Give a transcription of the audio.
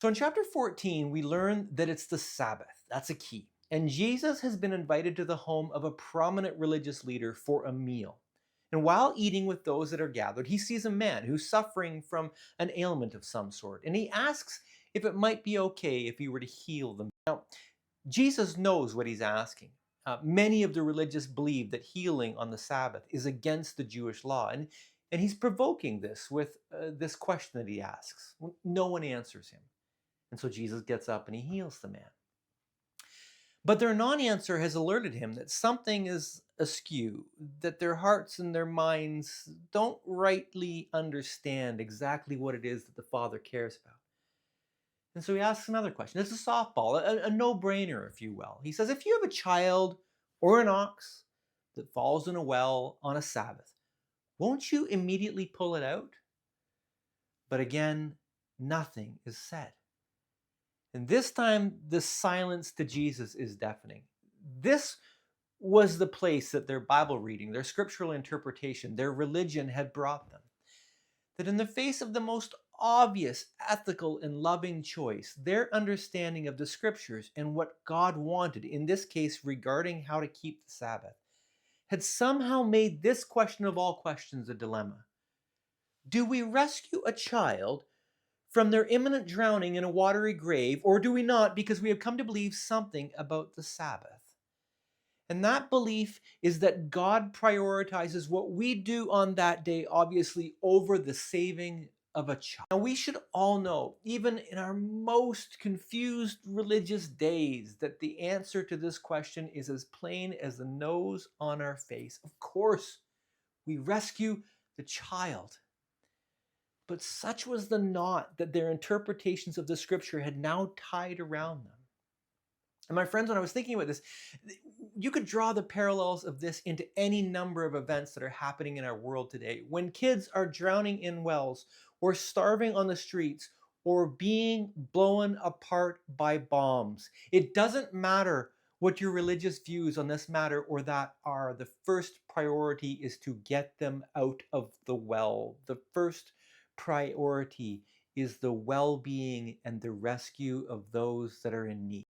So in chapter 14, we learn that it's the Sabbath. That's a key. And Jesus has been invited to the home of a prominent religious leader for a meal. And while eating with those that are gathered, he sees a man who's suffering from an ailment of some sort. And he asks if it might be okay if he were to heal them. Now, Jesus knows what he's asking. Many of the religious believe that healing on the Sabbath is against the Jewish law. And he's provoking this with this question that he asks. No one answers him. And so Jesus gets up and he heals the man. But their non answer has alerted him that something is askew, that their hearts and their minds don't rightly understand exactly what it is that the Father cares about. And so he asks another question. It's a softball, a no brainer, if you will. He says, if you have a child or an ox that falls in a well on a Sabbath, won't you immediately pull it out? But again, nothing is said. And this time, the silence to Jesus is deafening. This was the place that their Bible reading, their scriptural interpretation, their religion had brought them. That in the face of the most obvious ethical and loving choice, their understanding of the scriptures and what God wanted, in this case regarding how to keep the Sabbath, had somehow made this question of all questions a dilemma. Do we rescue a child from their imminent drowning in a watery grave, or do we not because we have come to believe something about the Sabbath? And that belief is that God prioritizes what we do on that day, obviously, over the saving of a child. Now, we should all know, even in our most confused religious days, that the answer to this question is as plain as the nose on our face. Of course, we rescue the child. But such was the knot that their interpretations of the scripture had now tied around them. And my friends, when I was thinking about this, you could draw the parallels of this into any number of events that are happening in our world today. When kids are drowning in wells, or starving on the streets, or being blown apart by bombs, it doesn't matter what your religious views on this matter or that are. The first priority is to get them out of the well. The first priority is the well-being and the rescue of those that are in need.